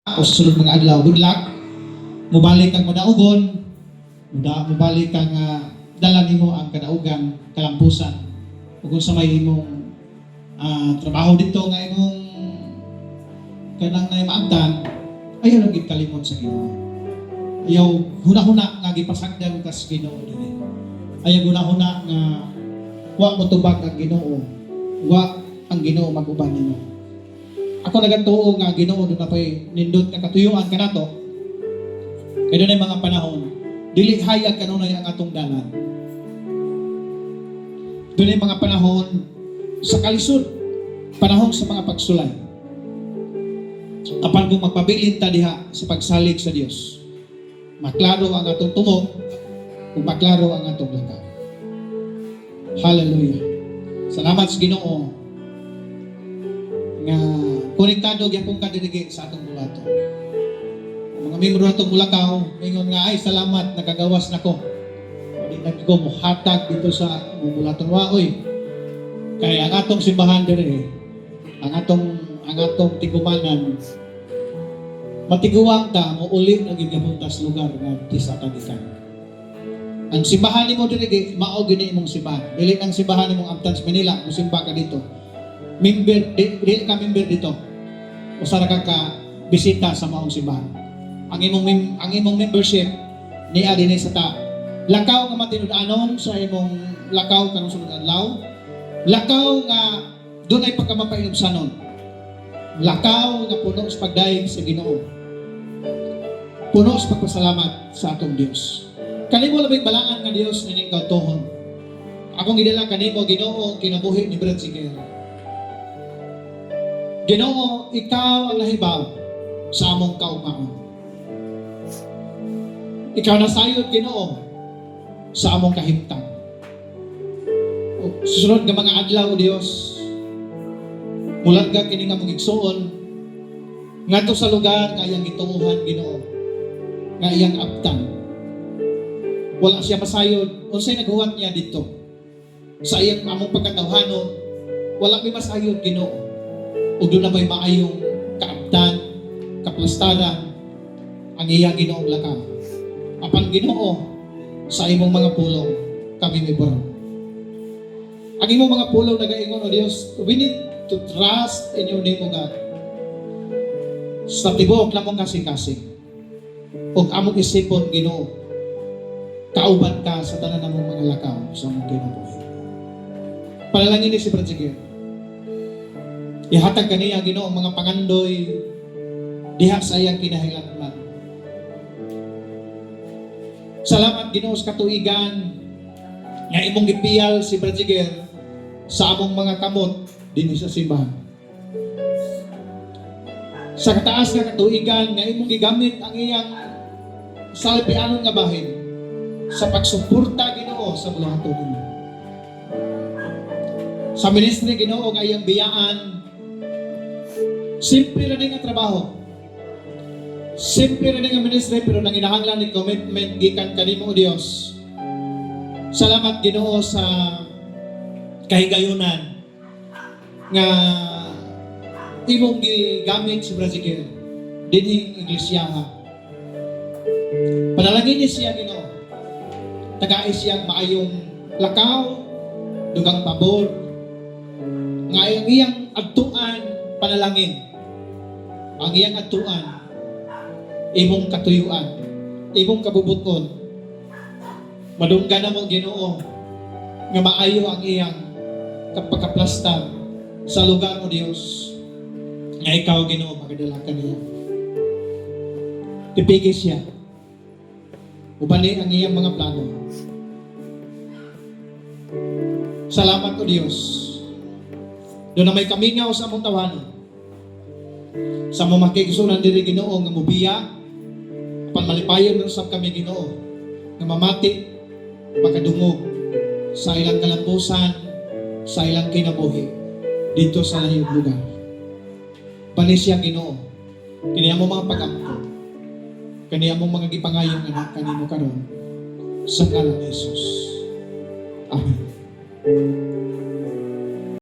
o sa sunod mga adlaw. Good luck. Mubalik kang madaugon, mubalik kang dala nimo ang kadaugan, kalampusan. Ug kung sa may imong trabaho dito nga imong kanang na maabtan, ayaw lang gid kalimot sa Ginoo. Ayaw huna-huna nga gipasagdan kas Ginoo dinhi. Ayaw huna-huna nga wa mo tubag ang Ginoo. Wa ang Ginoo mag-uban nimo. Ako nagatuo nga Ginoo doon na pa'y nindot nga katuyuan ka na to. Kaya doon ay mga panahon, dili hayag kanunay ang atong dalan. Doon ay mga panahon sa kalisod, panahon sa mga pagsulay. Apan kung magpabilin ta diha sa pagsalig sa Dios, maklaro ang atong tumog, kung maklaro ang atong lakaw. Hallelujah. Salamat sa Ginoo nga konektado gyapon ka dinhi sa atong bulato. Mga membro natong Bulakaw, ingon nga ay salamat nakagawas nako. Di nagko mo hatag dito sa bulaton wa oy. Kaya ang atong simbahan diri, ang atong tigumanan matiguang ta mo uli na gigapunta sa lugar nga disatanikan. Ang simbahan nimo diri mao gini imong simbahan. Dili ang simbahan nimong Abtan sa Manila, mo simba ka dito. Member dili ka member dito. Usa ra ka bisita sa maong simbahan. Ang imong membership ni dinhi sa ta. Lakaw nga matinud-anon sa imong lakaw kanang sunod adlaw. Lakaw nga dunay pagkamapainom-sanon. Lakaw nga puno sa pagdayeg sa Ginoo. Puno sa pagpasalamat sa atong Dios. Kanimo labing balaan nga Dios nining kautuhon. Akong gidala kanimo Ginoo kinabuhi ni Brad Siquer. Ginoo, ikaw ang nahibaw sa among kaumaon. Ikaw na sayod, Ginoo, sa among kahimtang. Susunod nga mga adlaw, Dios, mulat ka kini nga mong igsuon, ngadto sa lugar nga iyang gituuhan, Ginoo, nga iyang abtan. Wala siya masayod, unsay naghuwat niya dito. Sa iyang among pagkatawhanon, wala may masayod, Ginoo. Ug doon na may maayong kaabtan, kaplastaran, ang iyang Ginoong lakaw. Apan Ginoo, sa imong mga pulong, kami may burong. Ang imong mga pulong nagaingon, O Dios, we need to trust in your name, O God. Sa tibuok na mong kasing-kasing. Ug among isipon, Ginoo, kauban ka sa tanan namong mga lakaw sa among kinabuhi. Panalangin ni si Brad Siquer. Ihatag kaniya Ginoo ang mga pangandoy diha sa iyang kinahanglan. Salamat Ginoo sa katuigan nga imong gipiyal si Brad Siquer sa among mga kamot dinhi sa simbahan. Sa kataas nga katuigan nga imong gigamit ang iyang salpianon nga bahin sa pagsuporta Ginoo sa bulaton nimo. Sa ministry Ginoo nga iyang biyaan. Simple na nga trabaho. Simple na nga ministry pero nanginahanglan ni commitment gikan kanimo Dios. Salamat Ginoo sa kahigayunan nga imong gigamit si Brad Siquer dinhi iglesia. Panalangin ni siya Ginoo. Tagaay siya maayong lakaw, dugang pabor. Nga iyang adtuan panalangin. Ang iyang atuan, imong katuyuan, imong kabubuton, madunggan na mo Ginoo, nga maayo ang iyang kapagkaplastar sa lugar mo Dios, nga ikaw Ginoo magadala ka niya. Pipigil siya, ubali ang iyang mga plano. Salamat o Dios, doon na may kamingaw sa among tawanon. Sa mga makikisunan diri Ginoo nga mubiya, apan malipayon rin sa kami Ginoo, nga mamati, makadungog sa ilang kalampusan, sa ilang kinabuhi, dito sa lahing lugar. Panisya Ginoo, kaniya mo mga pag-ampo, kaniya mo mga gipangayong anak kanino karon sa ngalan ni Jesus. Amen.